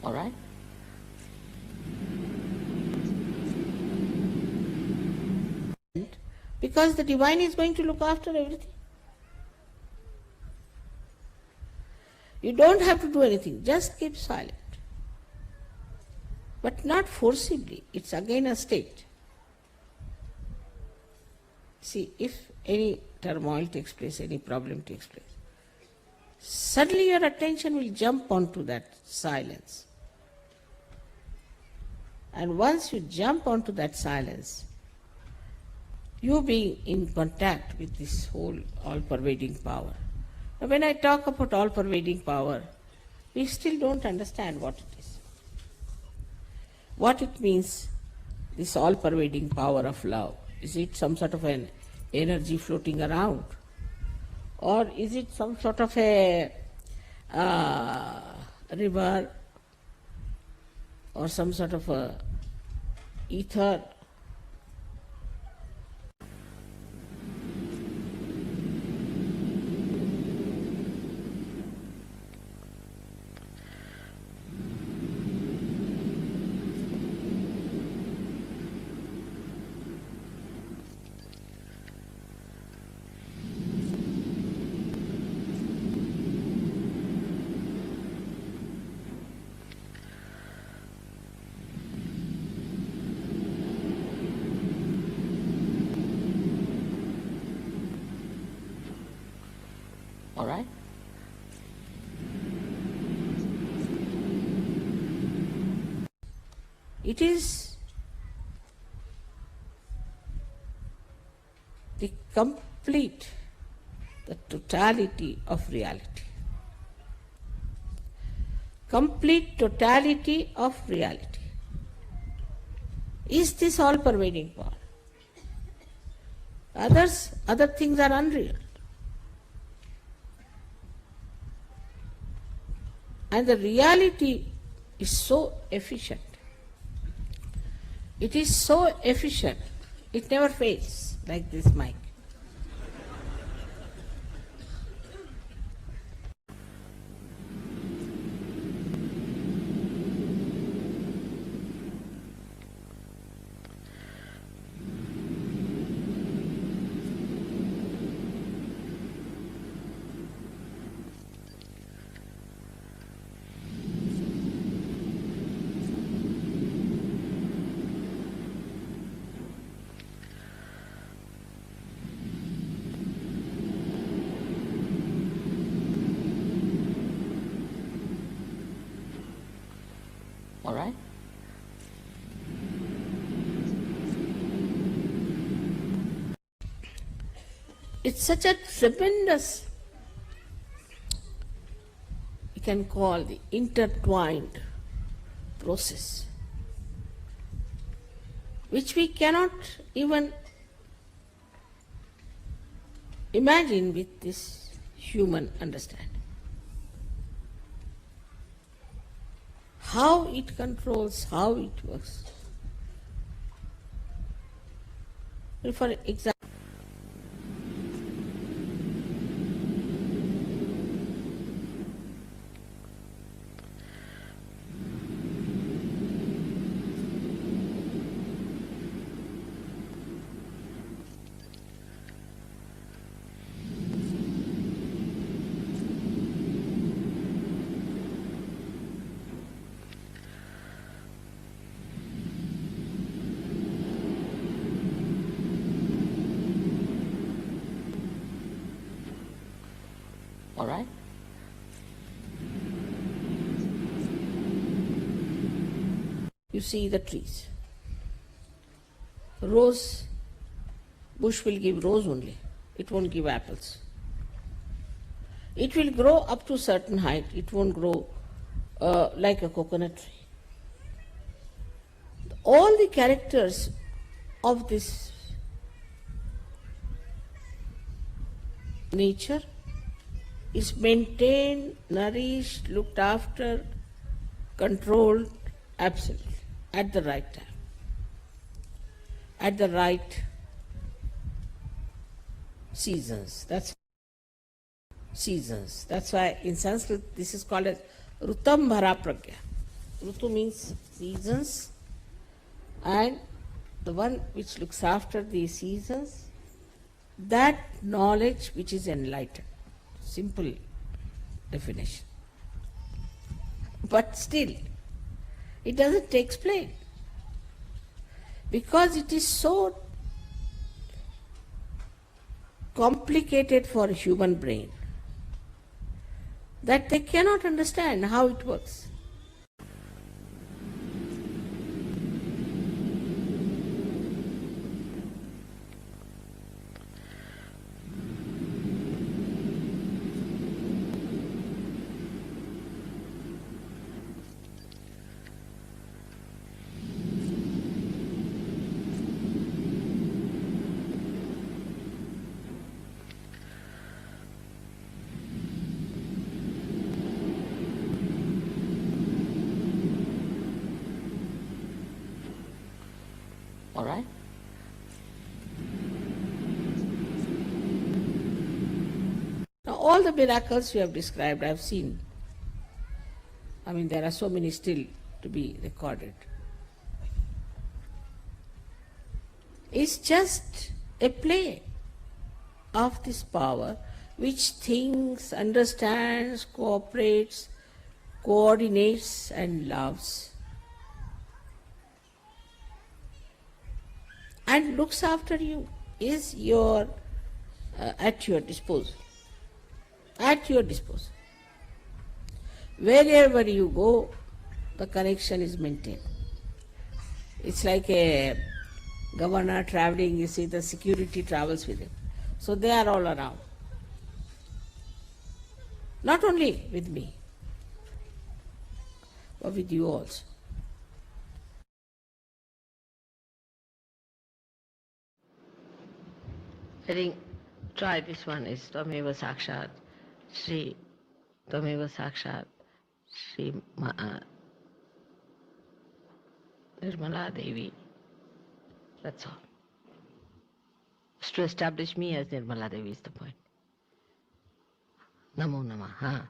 All right? Because the divine is going to look after everything. You don't have to do anything, just keep silent. But not forcibly, it's again a state. See, if any turmoil takes place, any problem takes place, suddenly your attention will jump onto that silence. And once you jump onto that silence, you being in contact with this whole all-pervading power. Now, when I talk about all-pervading power, we still don't understand what it is. What it means, this all-pervading power of love. Is it some sort of an energy floating around? Or is it some sort of a river or some sort of a ether? All right? It is the complete, the totality of reality. Complete totality of reality. is this all-pervading power. Other things are unreal. And the reality is so efficient. It is so efficient, it never fails, like this mic. All right? It's such a tremendous, you can call the intertwined process, which we cannot even imagine with this human understanding. How it controls, how it works. For example, all right? You see the trees. Rose bush will give rose only. It won't give apples. It will grow up to a certain height. It won't grow like a coconut tree. All the characters of this nature is maintained, nourished, looked after, controlled, absolutely, at the right time, at the right seasons. That's why in Sanskrit this is called as Rutam Bhara Pragya. Rutu means seasons, and the one which looks after the seasons, that knowledge which is enlightened. Simple definition. But still, it doesn't explain, because it is so complicated for a human brain that they cannot understand how it works. All right? Now, all the miracles you have described, I have seen. I mean, there are so many still to be recorded. It's just a play of this power which thinks, understands, cooperates, coordinates, and loves, and looks after you, is at your disposal. At your disposal. Wherever you go, the connection is maintained. It's like a governor traveling, you see the security travels with him. So they are all around. Not only with me, but with you also. I think try this one is Tvameva Sakshat Shri Tvameva Sakshat Shri Nirmala Devi. That's all. Just to establish me as Nirmala Devi is the point. Namo Namaha.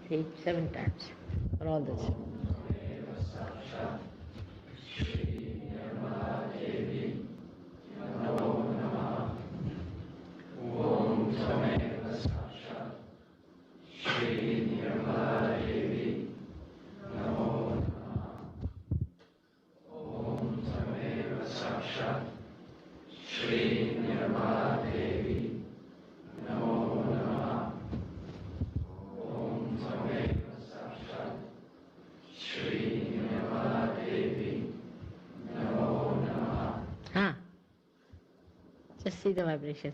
See, 7 times for all this. Huh? Just see the vibration.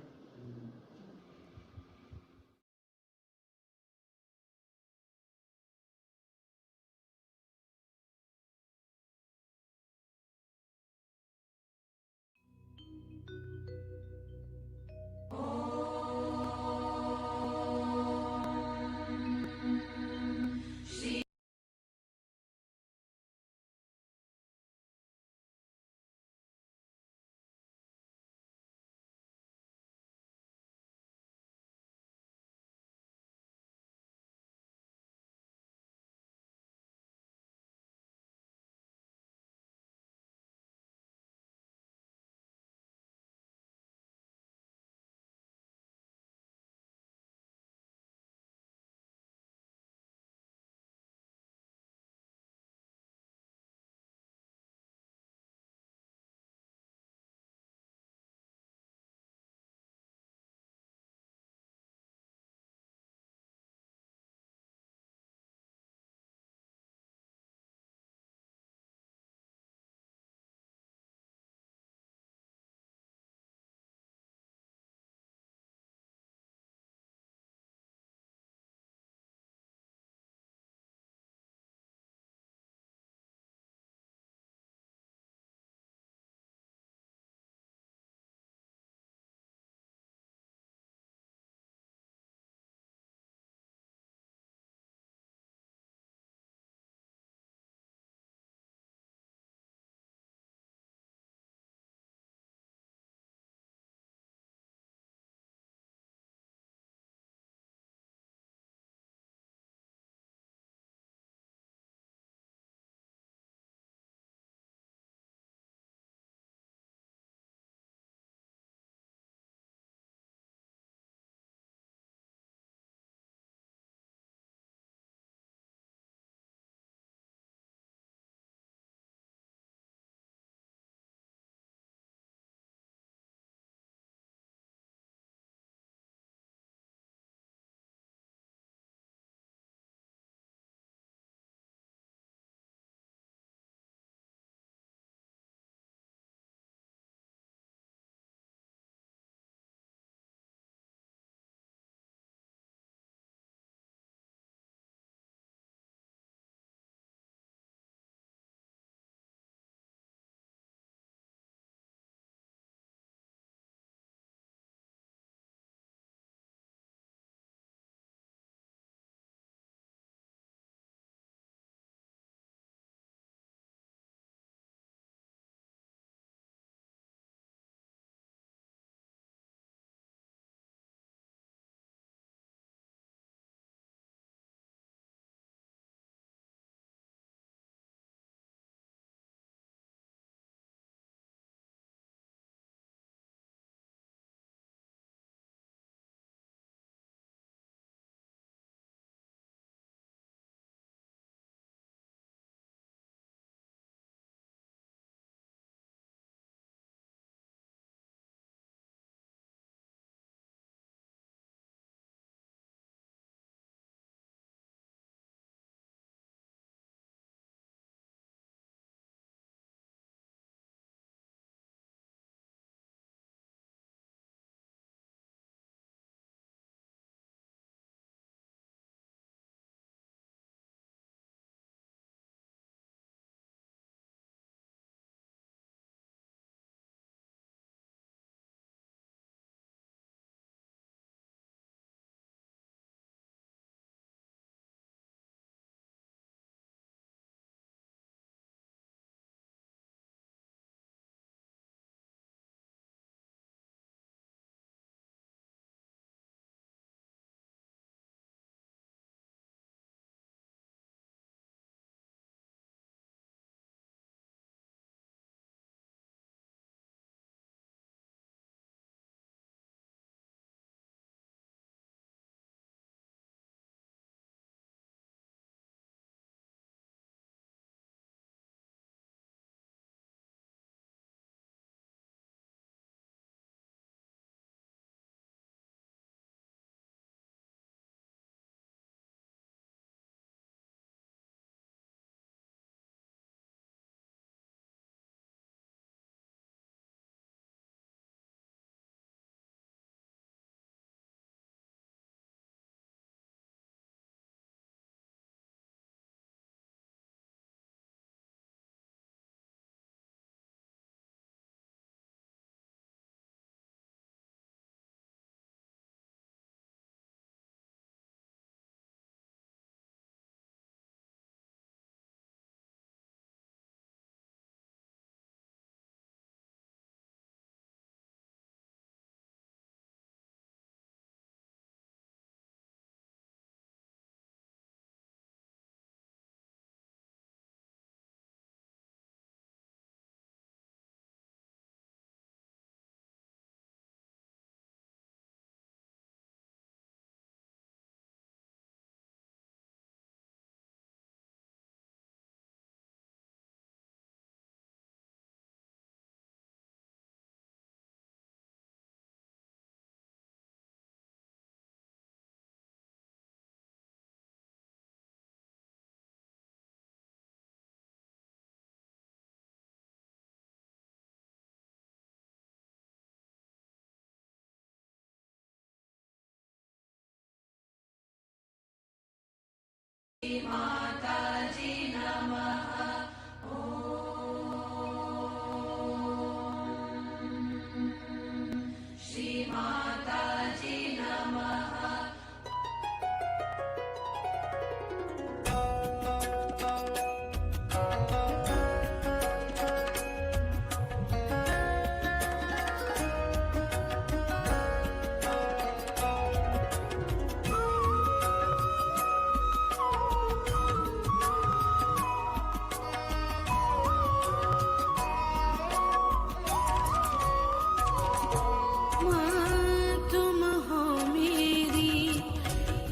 तुम हो मेरी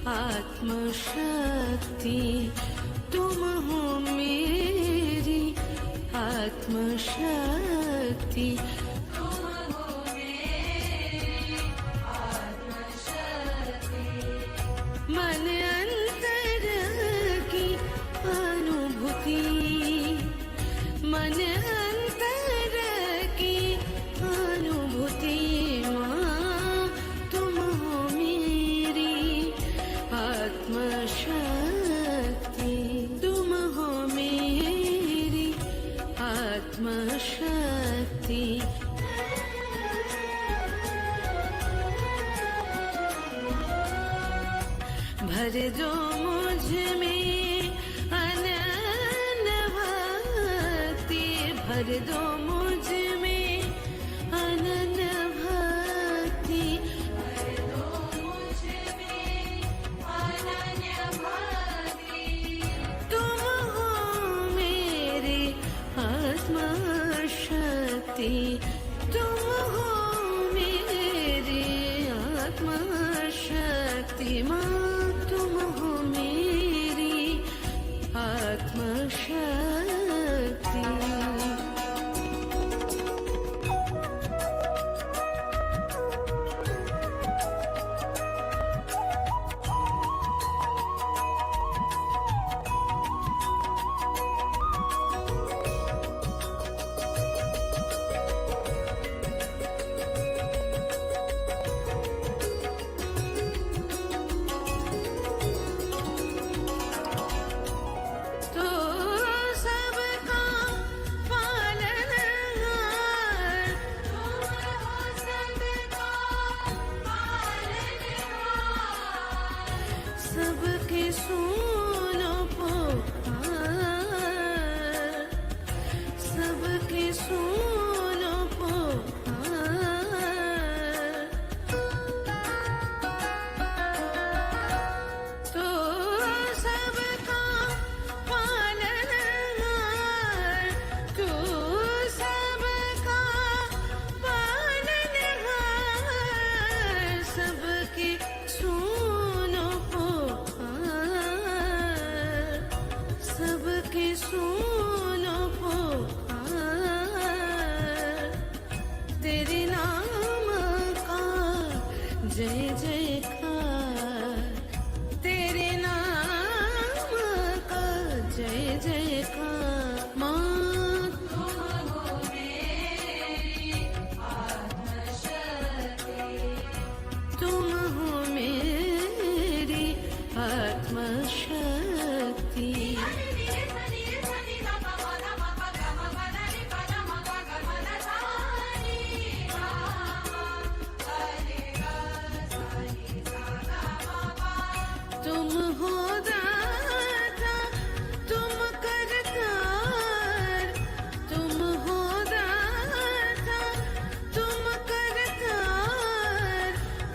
आत्मशक्ति, तुम हो मेरी आत्मशक्ति, तुम हो मेरी आत्मशक्ति, मन अंतर की अनुभूति, मन अंतर की अनुभूति, माँ तुम हो मेरी आत्मशक्ति, तुम हो मेरी आत्मशक्ति। भर दो मुझ में अनन्य भक्ति, भर दो मुझ में अनन्य भक्ति, भर दो मुझ में अनन्य भक्ति, तुम हो मेरी आत्मशक्ति, तुम हो मेरी आत्मशक्ति, माँ तुम हो मेरी आत्मशक्ति। तो सबका पालनहार, तुम हो सबका पालनहार, सबके सुनो पुकार, सबके सुनो पुकार, तो सबका पालनहार, तू सबका पालनहार, सबके सुनो पुकार, सबके सुनो पुकार, तेरे नाम का जय जयकार, तेरे नाम का जय जयकार, माँ तुम हो मेरी आत्मशक्ति, तुम हो मेरी आत्मशक्ति। तुम हो दाता, तुम करतार, तुम हो दाता, तुम करतार,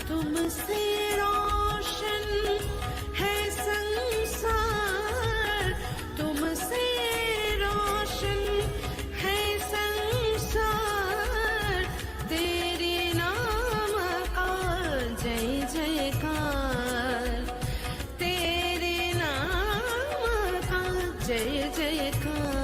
तुमसे रोशन है संसार, तुमसे रोशन है संसार, तेरे नाम का जय जयकार, तेरे नाम का जय जयकार।